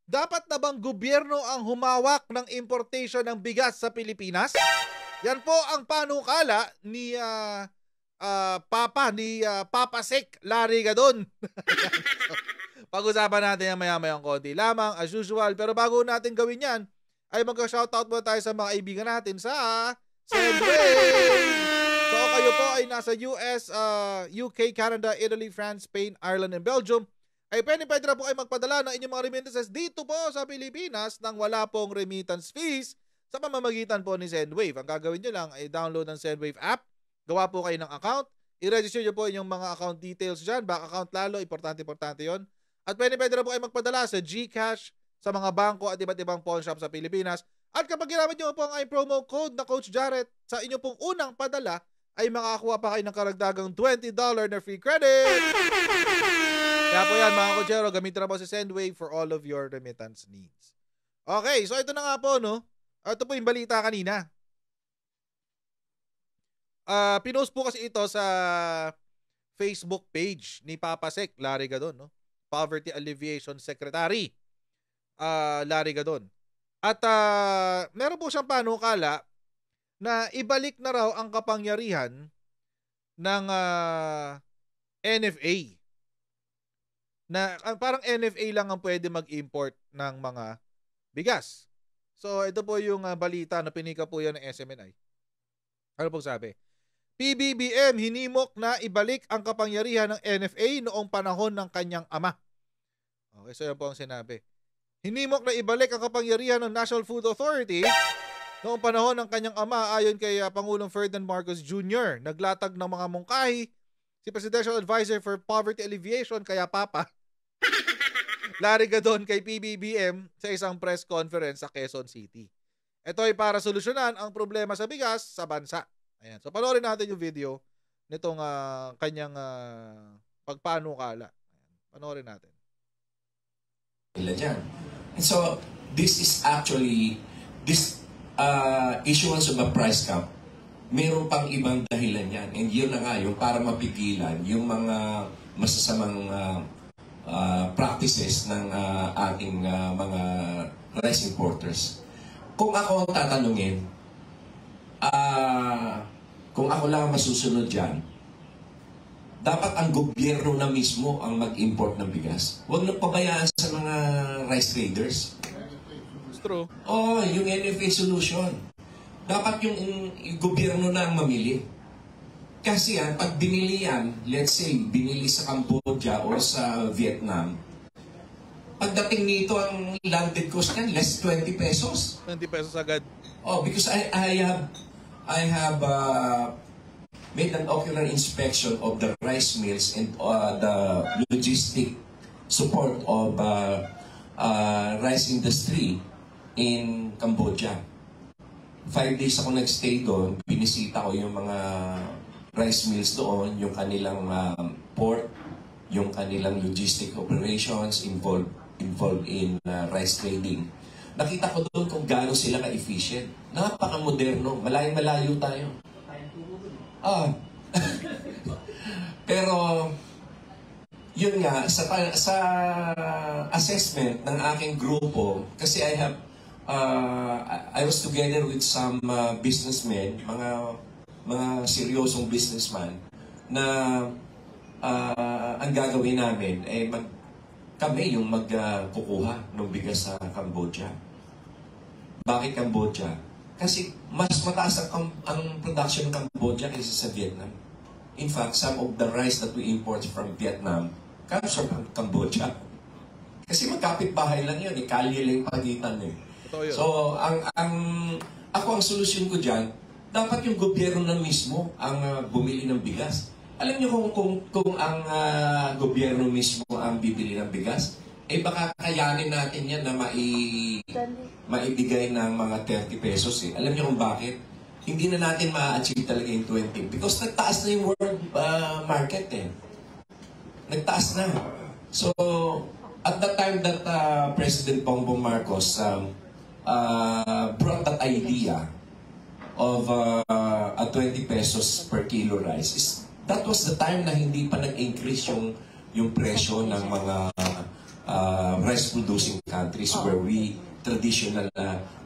dapat na bang gobyerno ang humawak ng importation ng bigas sa Pilipinas? Yan po ang panukala ni Papa Sek Larry Gadon. Pag-usapan natin yan maya-mayang konti lamang as usual. Pero bago natin gawin yan, ay mag-shoutout muna tayo sa mga kaibigan natin sa Sendwave. So kayo po ay nasa US, UK, Canada, Italy, France, Spain, Ireland, and Belgium, ay pwede na po ay magpadala ng inyong mga remittances dito po sa Pilipinas nang wala pong remittance fees sa pamamagitan po ni Sendwave. Ang gagawin nyo lang ay download ng Sendwave app, gawa po kayo ng account, i-register nyo po yung mga account details dyan, back account lalo, importante yon. At pwede na po ay magpadala sa GCash, sa mga bangko at iba't ibang pawn shop sa Pilipinas. At kapag ginamit nyo po ang promo code na Coach Jarrett sa inyong pong unang padala, ay makakakuha pa kayo ng karagdagang $20 na free credit. Kaya po yan mga Coachero, gamitin na po si Sendwave for all of your remittance needs. Okay, so ito na nga po, no? Ito po yung balita kanina. Pinost po kasi ito sa Facebook page ni Papa Sek Larry Gadon, no? Poverty Alleviation Secretary Larry Gadon. At meron po siyang panukala na ibalik na raw ang kapangyarihan ng NFA. Na parang NFA lang ang pwede mag-import ng mga bigas. So ito po yung balita na pinika po yan ng SMNI. Ano pong sabi? PBBM hinimok na ibalik ang kapangyarihan ng NFA noong panahon ng kanyang ama. Okay, so yan po ang sinabi. Hinimok na ibalik ang kapangyarihan ng National Food Authority noong panahon ng kanyang ama ayon kay Pangulong Ferdinand Marcos Jr. Naglatag ng mga mungkahi si Presidential Advisor for Poverty Alleviation kaya Papa Larry Gadon kay PBBM sa isang press conference sa Quezon City. Ito ay para solusyonan ang problema sa bigas sa bansa. Ayan. So panoorin natin yung video nitong kanyang pagpanukala. Ayan. Panoorin natin. And so this is actually this issuance of a price cap. Meron pang ibang dahilan yan. And yun na nga yung para mapigilan yung mga masasamang practices ng ating mga rice importers. Kung ako tatanungin, kung ako lang masusunod dyan, dapat ang gobyerno na mismo ang mag-import ng bigas. Huwag nang pabayaan sa mga rice traders. It's true. Oh, yung NFA solution. Dapat yung gobyerno na ang mamili. Kasi yan, pag binili yan, let's say, binili sa Cambodia o sa Vietnam, pagdating nito ang landed cost niyan, less 20 pesos. 20 pesos agad. Oh, because I have made an ocular inspection of the rice mills and the logistic support of rice industry in Cambodia. 5 days ako nagstay doon, binisita ko yung mga rice mills doon, yung kanilang port, yung kanilang logistic operations involved in rice trading. Nakita ko doon kung gaano sila ka-efficient. Napaka-moderno. Malayo-malayo tayo. Pero, yun nga, sa assessment ng aking grupo, kasi I was together with some businessmen, mga seryosong businessman, na ang gagawin namin ay kami yung magkukuha ng bigas sa Cambodia. Bakit Cambodia? Kasi mas mataas ang production ng Cambodia kaysa sa Vietnam. In fact, some of the rice that we import from Vietnam comes from Cambodia. Kasi magkapit-bahay lang yun, kalye lang pagitan eh. So, ako ang solusyon ko dyan, dapat yung gobyerno na mismo ang bumili ng bigas. Alam niyo kung ang gobyerno mismo ang bibili ng bigas, eh baka kayanin natin yan na maibigay ng mga 30 pesos eh. Alam niyo kung bakit? Hindi na natin ma-achieve talaga yung 20 because nagtaas na yung world market eh. Nagtaas na. So, at the time that President Bongbong Marcos brought that idea of a 20 pesos per kilo rice, that was the time na hindi pa nag-increase yung presyo ng mga rice-producing countries where we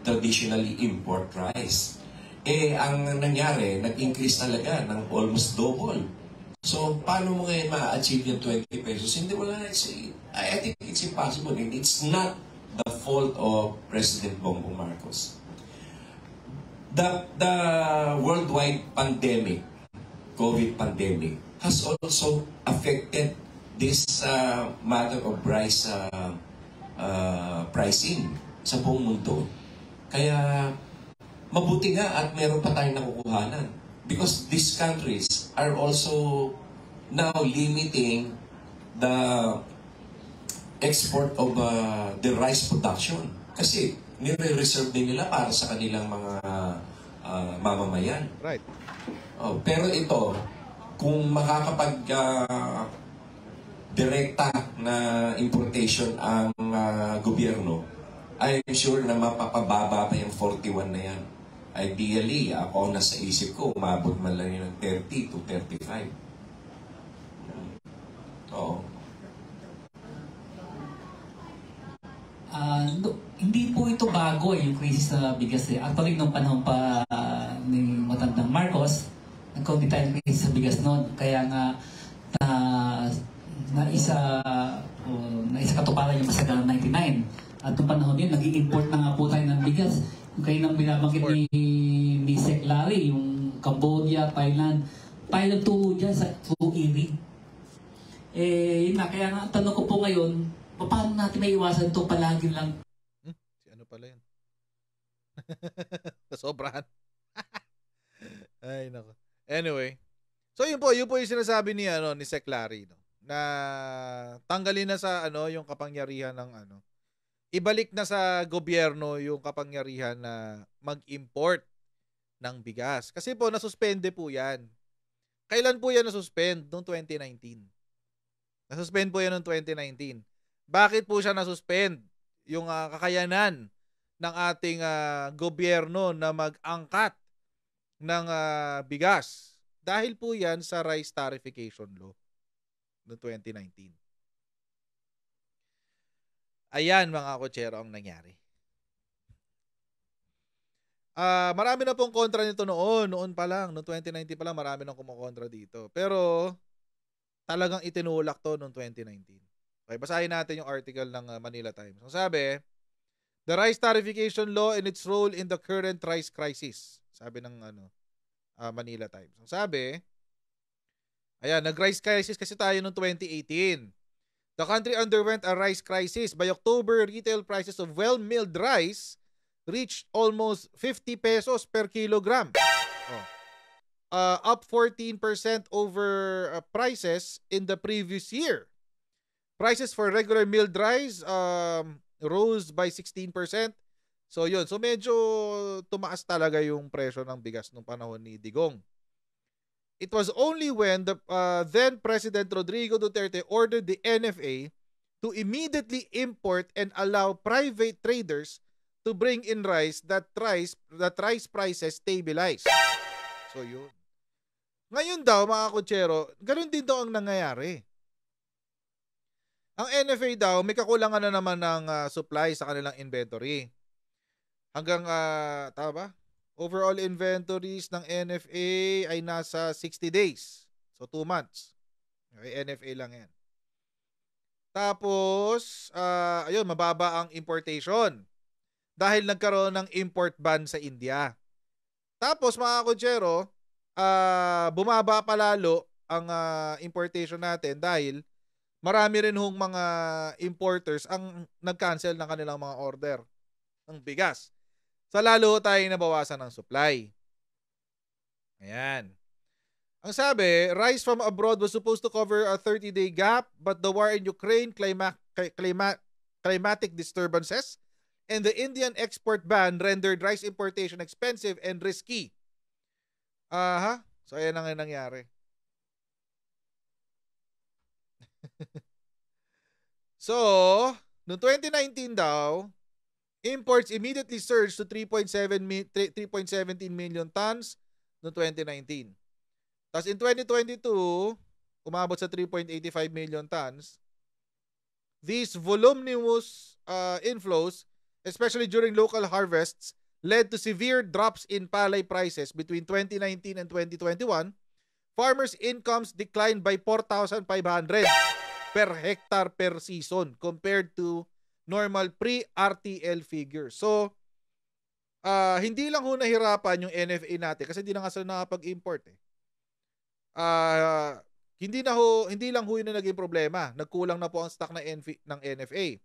traditionally import rice. Ang nangyari, nag-increase talaga ng almost double. So, paano mo ngayon ma-achieve yung 20 pesos? Hindi, wala. I think it's impossible. And it's not the fault of President Bongbong Marcos. The worldwide pandemic, COVID pandemic, has also affected this matter of rice pricing sa buong mundo. Kaya mabuti nga at meron pa tayong nakukuhanan. Because these countries are also now limiting the export of the rice production. Kasi nire-reserve din nila para sa kanilang mga mamamayan. Right. Pero ito, kung makakapag direkta na importation ang gobyerno, I'm sure na mapapababa pa yung 41 na yan. Ideally, ako nasa isip ko, umabot man lang yun ng 30 to 35. Oo. Hindi po ito bago yung krisis sa bigas. Actually, nung panahon pa ni matandang Marcos, nagkaroon din tayo ng krisis sa bigas noon. Kaya nga, naisa katuparan yung masagalang 99. At nung panahon din, nag-i-import na nga po tayo ng bigas. Yung kayo nang binabanggit ni Sec Larry, yung Cambodia, Thailand, tayo nagtuho dyan sa Iri. Yun na, kaya nga, tanong ko po ngayon, paano natin may iwasan ito palagi lang? Si ano pala yun? Sobrahan. Ay, nako. Anyway. So, yun po yung sinasabi ni Sec Larry, no? Na tanggalin na sa yung kapangyarihan ng ibalik na sa gobyerno yung kapangyarihan na mag-import ng bigas. Kasi po, nasuspende po yan. Kailan po yan nasuspend? Noong 2019. Nasuspend po yan noong 2019. Bakit po siya nasuspend? Yung kakayanan ng ating gobyerno na mag-angkat ng bigas. Dahil po yan sa rice tarification law noong 2019. Ayan mga kotsero ang nangyari. Marami na pong kontra nito noon pa lang. Noong 2019 pa lang marami nang kumukontra dito. Pero talagang itinulak to noong 2019. Okay, basahin natin yung article ng Manila Times. Ang sabi, the rice tarification law and its role in the current rice crisis. Sabi ng Manila Times. Ang sabi, ayan, nag-rice crisis kasi tayo noong 2018. The country underwent a rice crisis. By October, retail prices of well-milled rice reached almost 50 pesos per kilogram. Up 14% over prices in the previous year. Prices for regular milled rice rose by 16%. So yun, so medyo tumaas talaga yung presyo ng bigas nung panahon ni Digong. It was only when the then President Rodrigo Duterte ordered the NFA to immediately import and allow private traders to bring in rice that rice prices stabilized. So yun. Ngayon daw mga kutsero, ganoon din daw ang nangyayari. Ang NFA daw may kakulangan na naman ng supply sa kanilang inventory. Hanggang tama ba? Overall inventories ng NFA ay nasa 60 days. So 2 months. Okay, NFA lang yan. Tapos, ayun, mababa ang importation. Dahil nagkaroon ng import ban sa India. Tapos mga kutsero, bumaba pa lalo ang importation natin dahil marami rin hong mga importers ang nag-cancel ng kanilang mga order ng bigas. So lalo tayo nabawasan ng supply. Ayan. Ang sabi, rice from abroad was supposed to cover a 30-day gap, but the war in Ukraine, climatic disturbances, and the Indian export ban rendered rice importation expensive and risky. So ayan ang nangyari. So, noong 2019 daw, imports immediately surged to 3.17 million tons noong 2019. Tapos in 2022, umabot sa 3.85 million tons. These voluminous inflows, especially during local harvests, led to severe drops in palay prices between 2019 and 2021. Farmers' incomes declined by 4,500 per hectare per season compared to normal pre-RTL figures. So, hindi lang ho nahirapan yung NFA natin kasi hindi na nga sila nakapag-import eh. Hindi lang ho yun na naging problema. Nagkulang na po ang stock ng NFA.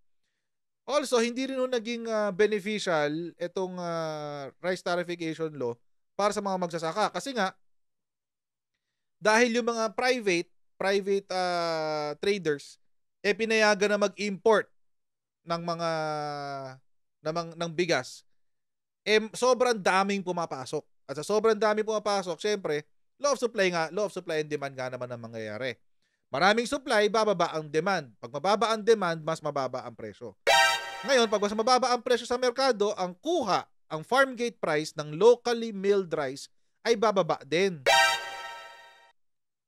Also, hindi rin ho naging beneficial itong rice tarification law para sa mga magsasaka. Kasi nga, dahil yung mga private traders pinayagan na mag-import ng mga ng bigas, sobrang daming pumapasok. At sa sobrang daming pumapasok, syempre, law of supply and demand nga naman ang mangyayari. Maraming supply, bababa ang demand. Pag mababa ang demand, mas mababa ang presyo. Ngayon, pag mas mababa ang presyo sa merkado, ang farm gate price ng locally milled rice ay bababa din.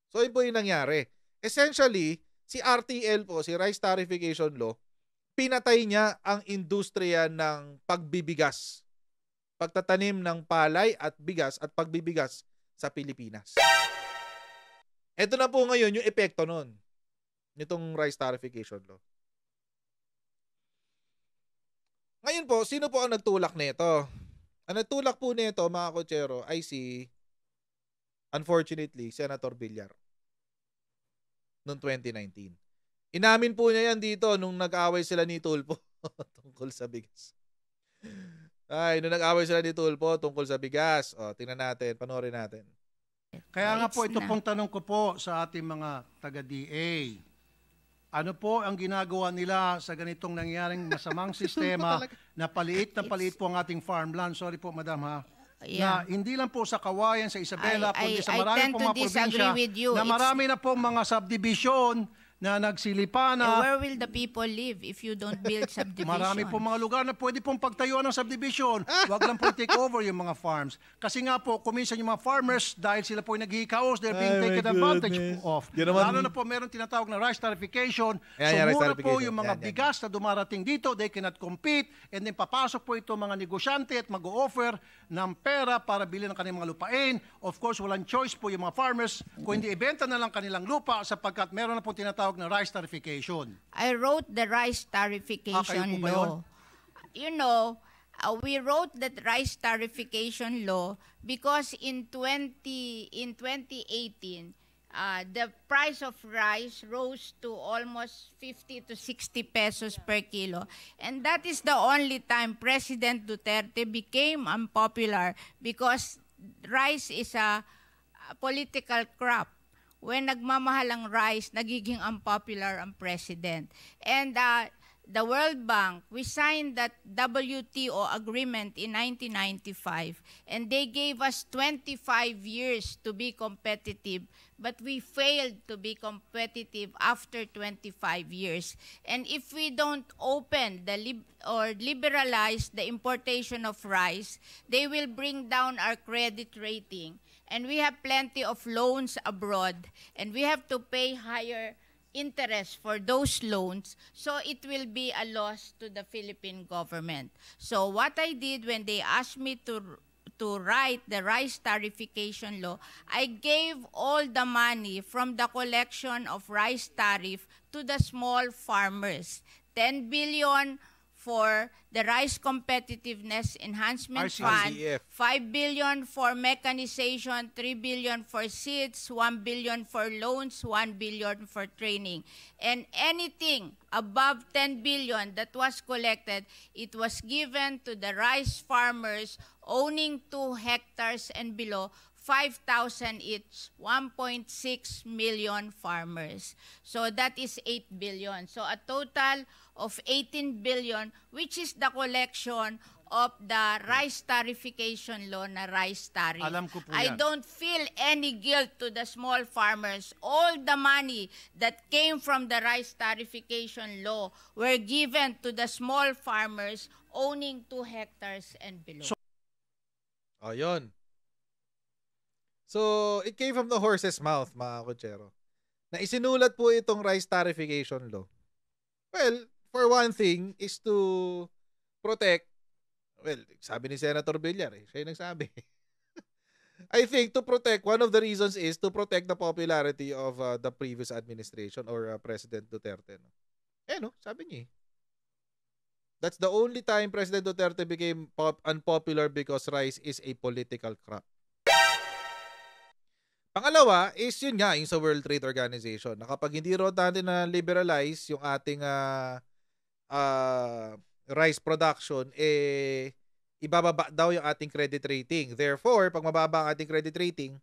So, yun po yung nangyari. Essentially, si RTL po, si Rice Tarification Law, pinatay niya ang industriya ng pagbibigas. Pagtatanim ng palay at bigas at pagbibigas sa Pilipinas. Ito na po ngayon yung epekto nun, nitong Rice Tarification Law. Ngayon po, sino po ang nagtulak nito? Ang nagtulak po nito, mga kotsero, ay unfortunately, Senator Villar noong 2019. Inamin po niya yan dito nung nag-away sila ni Tulfo tungkol sa bigas. Nung nag-away sila ni Tulfo tungkol sa bigas. Tingnan natin, panoorin natin. Kaya nga po, ito pong tanong ko po sa ating mga taga-DA. Ano po ang ginagawa nila sa ganitong nangyaring masamang sistema na paliit po ang ating farmland? Sorry po, madam ha. Na hindi lang po sa Kawayan, sa Isabela, kundi sa marami pong mga probinsya na marami na pong mga subdivision na nagsilipa na. Where will the people live if you don't build subdivision? Marami po mga lugar na pwede pong pagtayuan ng subdivision. Huwag lang po take over yung mga farms. Kasi nga po, kuminsan yung mga farmers, dahil sila po yung naghihikaos, they're being taken advantage of. Lalo na po meron tinatawag na rice tarification. So muna po yung mga bigas na dumarating dito, they cannot compete, and then papasok po ito mga negosyante at mag-o-offer ng pera para bilhin ng kanilang mga lupain. Of course, walang choice po yung mga farmers kung hindi ibenta na lang kanilang lupa sapagkat meron na po tinatawag na rice tarification. I wrote the rice tarification law. You know, we wrote that rice tarification law because in 2018, the price of rice rose to almost 50 to 60 pesos per kilo. And that is the only time President Duterte became unpopular because rice is a political crop. When nagmamahal ang rice, nagiging unpopular ang president. And the World Bank, we signed that WTO agreement in 1995, and they gave us 25 years to be competitive, but we failed to be competitive after 25 years. And if we don't open or liberalize the importation of rice, they will bring down our credit rating. And we have plenty of loans abroad, and we have to pay higher interest for those loans, so it will be a loss to the Philippine government. So what I did when they asked me to write the rice tarification law, I gave all the money from the collection of rice tariff to the small farmers. 10 billion for the Rice Competitiveness Enhancement Fund, 5 billion for mechanization, 3 billion for seeds, 1 billion for loans, 1 billion for training. And anything above 10 billion that was collected, it was given to the rice farmers owning 2 hectares and below, 5,000 each, 1.6 million farmers. So that is 8 billion. So a total of 18 billion, which is the collection of the rice tarification law na rice tariff. Alam ko po I yan. don't feel any guilt to the small farmers. All the money that came from the rice tarification law were given to the small farmers owning 2 hectares and below. Yun. So, it came from the horse's mouth, mga kotsero. Na isinulat po itong rice tarification law Well, for one thing is to protect, well, sabi ni Senator Villar, siya yung nagsabi. I think to protect, one of the reasons is to protect the popularity of the previous administration or President Duterte. No? No, sabi niya. That's the only time President Duterte became unpopular because rice is a political crop. Pangalawa is yun nga, yung sa World Trade Organization. Na kapag hindi raw natin na liberalize yung ating rice production, ibababa daw yung ating credit rating. Therefore, pag mababa ang ating credit rating,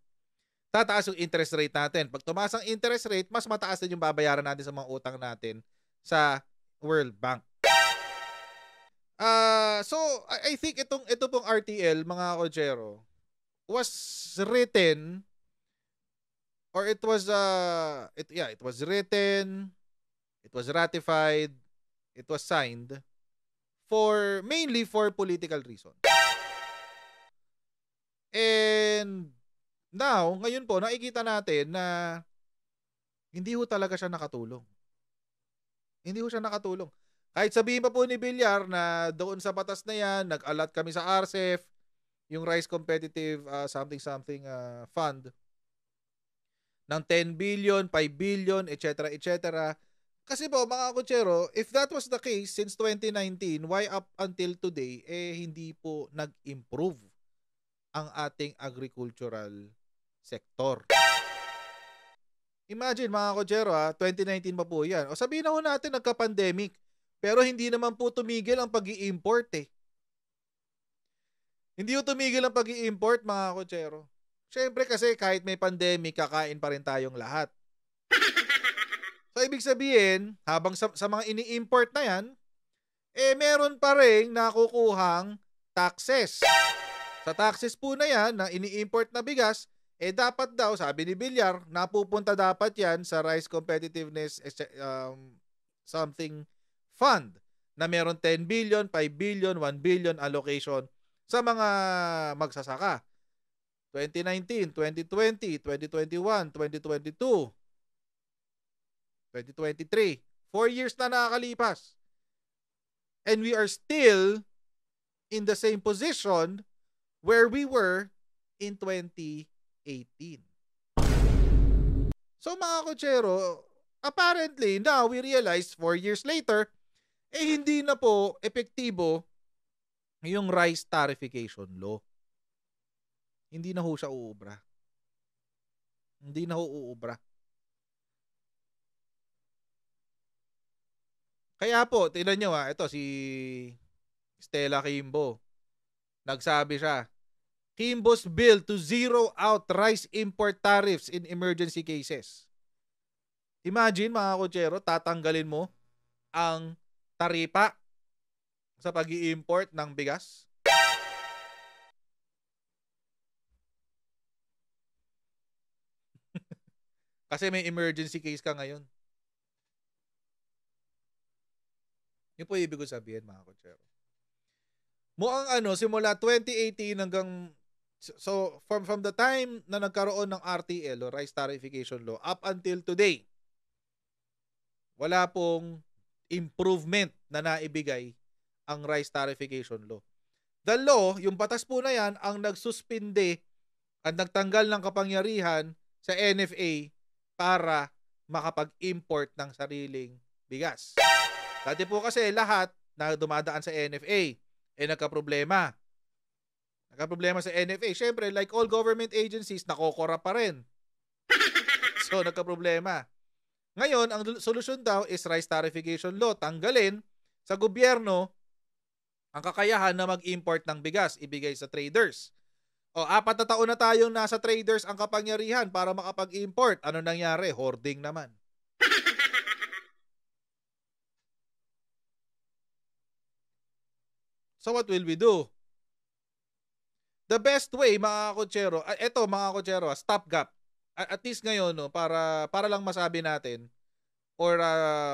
tataas yung interest rate natin. Pag tumaas ang interest rate, mas mataas din yung babayaran natin sa mga utang natin sa World Bank. So, I think ito pong RTL, mga Kojero, was written or it was written, it was ratified, it was signed mainly for political reasons. And now, ngayon po, nakikita natin na hindi ho talaga siya nakatulong. Hindi ho siya nakatulong. Kahit sabihin pa po ni Villar na doon sa batas na yan, nag-allot kami sa RCEF, yung Rice Competitive something fund, ng 10 billion, 5 billion, etc., etc. Kasi po, mga Kutsero, if that was the case since 2019, why up until today, hindi po nag-improve ang ating agricultural sector? Imagine, mga Kutsero, 2019 pa po yan. O sabihin na ho natin, nagka-pandemic, pero hindi naman po tumigil ang pag-i-import Hindi po tumigil ang pag-i-import, mga Kutsero. Siyempre kasi kahit may pandemic, kakain pa rin tayong lahat. So, ibig sabihin, habang sa mga ini-import na yan, meron pa rin nakukuhang taxes. Sa taxes po na yan, na ini-import na bigas, dapat daw, sabi ni Villar, napupunta dapat yan sa Rice Competitiveness something fund na meron 10 billion, 5 billion, 1 billion allocation sa mga magsasaka. 2019, 2020, 2021, 2022, 2023. 4 years na nakakalipas. And we are still in the same position where we were in 2018. So mga Kutsero, apparently now we realize 4 years later, hindi na po epektibo yung rice tarification law. Hindi na ho siya uubra. Hindi na ho uubra. Kaya po, tingnan nyo ito si Stella Kimbo. Nagsabi siya, Kimbo's bill to zero out rice import tariffs in emergency cases. Imagine, mga Kutsero, tatanggalin mo ang taripa sa pag-i-import ng bigas. Kasi may emergency case ka ngayon. Yun po ibig ko sabihin, mga Kutsero. Mukhang simula 2018 hanggang, so from the time na nagkaroon ng RTL o Rice Tarification Law up until today, wala pong improvement na naibigay ang Rice Tarification Law. The law, yung batas po na yan, ang nagsuspinde at nagtanggal ng kapangyarihan sa NFA para makapag-import ng sariling bigas. Dati po kasi lahat na dumadaan sa NFA nagka-problema. Nagka-problema sa NFA. Siyempre, like all government agencies, nakokora pa rin. So, nagka-problema. Ngayon, ang solusyon daw is Rice Tarification Law. Tanggalin sa gobyerno ang kakayahan na mag-import ng bigas, ibigay sa traders. 4 na taon na tayong nasa traders ang kapangyarihan para makapag-import. Ano nangyari? Hoarding naman. So what will we do? The best way, mga Kutsero, mga Kutsero, stopgap. At least ngayon, para lang masabi natin or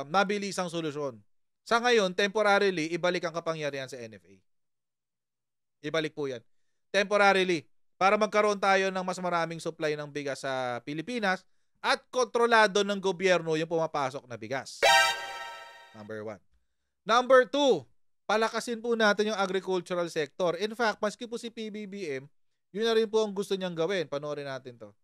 mabilis ang solusyon. Sa ngayon, temporarily, ibalik ang kapangyarihan sa NFA. Ibalik po yan. Temporarily. Para magkaroon tayo ng mas maraming supply ng bigas sa Pilipinas at kontrolado ng gobyerno yung pumapasok na bigas. Number 1. Number 2, palakasin po natin yung agricultural sector. In fact, maski po si PBBM, yun na rin po ang gusto niyang gawin. Panoorin natin to.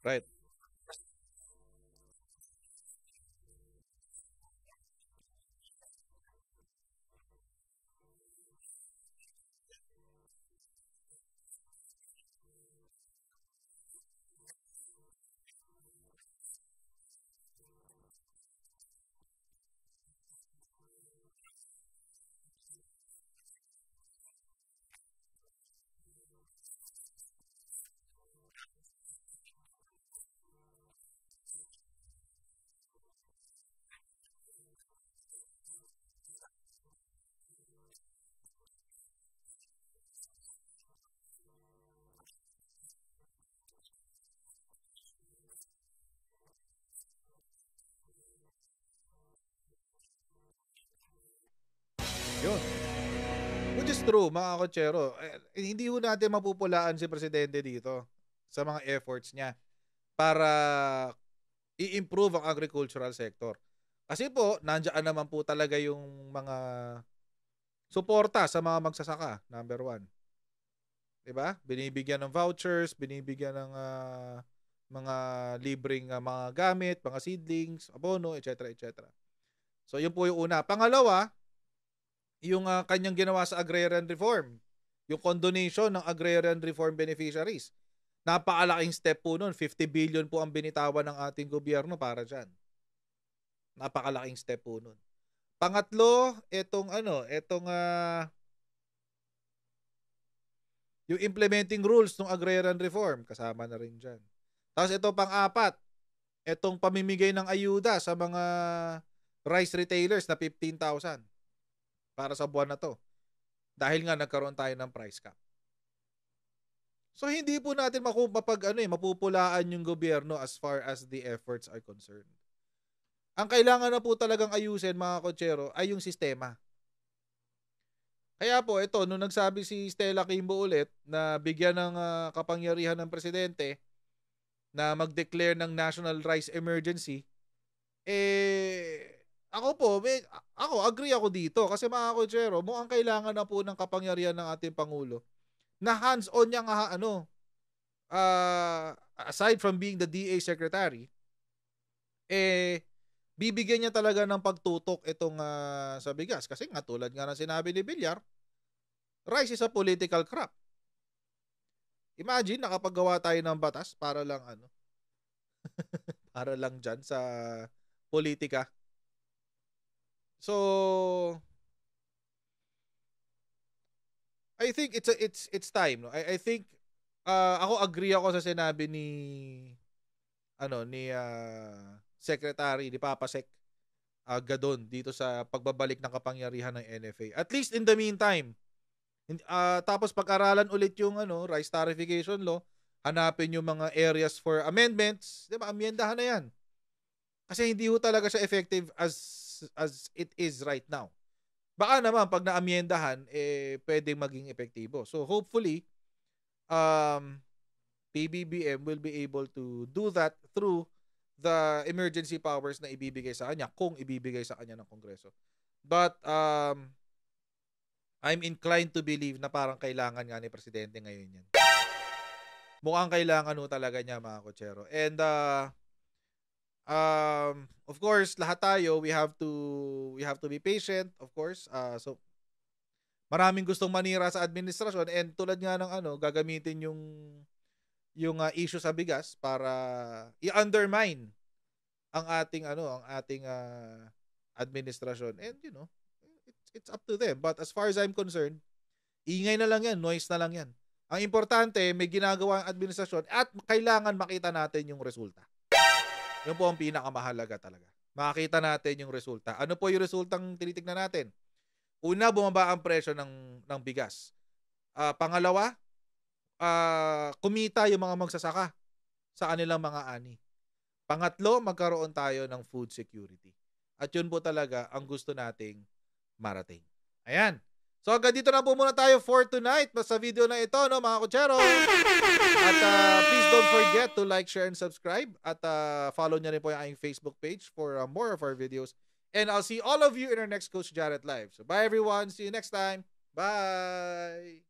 Right. Yun. Which is true, mga kotsero. Hindi ho natin mapupulaan si Presidente dito sa mga efforts niya para i-improve ang agricultural sector. Kasi po, nandiyan naman po talaga yung mga suporta sa mga magsasaka, number 1. Diba? Binibigyan ng vouchers, binibigyan ng mga libreng mga gamit, mga seedlings, abono, etc. etc. So, yun po yung una. Pangalawa, yung kanyang ginawa sa agrarian reform, yung condonation ng agrarian reform beneficiaries. Napakalaking step po nun. 50 billion po ang binitawan ng ating gobyerno para dyan. Napakalaking step po nun. Pangatlo, yung implementing rules ng agrarian reform, kasama na rin dyan. Tapos ito pang-apat, itong pamimigay ng ayuda sa mga rice retailers na 15,000 para sa buwan na to. Dahil nga nagkaroon tayo ng price cap. So hindi po natin mapupulaan yung gobyerno as far as the efforts are concerned. Ang kailangan na po talagang ayusin, mga kotsero, ay yung sistema. Kaya po ito, nung nagsabi si Stella Kimbo ulit na bigyan ng kapangyarihan ng presidente na mag-declare ng national rice emergency, ako agree ako dito kasi mga kotsero, mukhang kailangan na po ng kapangyarihan ng ating Pangulo na hands-on niya nga aside from being the DA secretary, bibigyan niya talaga ng pagtutok itong sa bigas. Kasi nga tulad nga ng sinabi ni Villar, rice is a political crop. Imagine, nakapagawa tayo ng batas para lang para lang dyan sa politika. So, I think it's time, no? I think ako agree ako sa sinabi ni Secretary ni Papasec Gadon dito sa pagbabalik ng kapangyarihan ng NFA. At least in the meantime, tapos pag-aralan ulit yung rice tarification law, hanapin yung mga areas for amendments, 'di ba? Amyendahan na 'yan. Kasi hindi ho talaga siya effective as it is right now. Baka naman pag na-amyendahan pwedeng maging epektibo. So hopefully PBBM will be able to do that through the emergency powers na ibibigay sa kanya, kung ibibigay sa kanya ng Kongreso. But I'm inclined to believe na parang kailangan nga ni Presidente ngayon yan. Mukhang kailangan talaga niya, mga kotsero. And of course, lahat tayo, we have to be patient, of course. So maraming gustong manira sa administrasyon, and tulad nga ng gagamitin yung issue sa bigas para i-undermine ang ating administrasyon. And it's up to them. But as far as I'm concerned, ingay na lang yan, noise na lang yan. Ang importante, may ginagawa ang administrasyon at kailangan makita natin yung resulta. Yun po ang pinakamahalaga talaga. Makakita natin yung resulta. Ano po yung resultang tinitignan natin? Una, bumaba ang presyo ng bigas. Pangalawa, kumita yung mga magsasaka sa kanilang mga ani. Pangatlo, magkaroon tayo ng food security. At yun po talaga ang gusto nating marating. Ayan. So hanggang dito na po muna tayo for tonight sa video na ito, no, mga kutsero. At please don't forget to like, share, and subscribe. At follow nyo rin po yung aking Facebook page for more of our videos. And I'll see all of you in our next Coach Jarrett Live. So bye everyone. See you next time. Bye!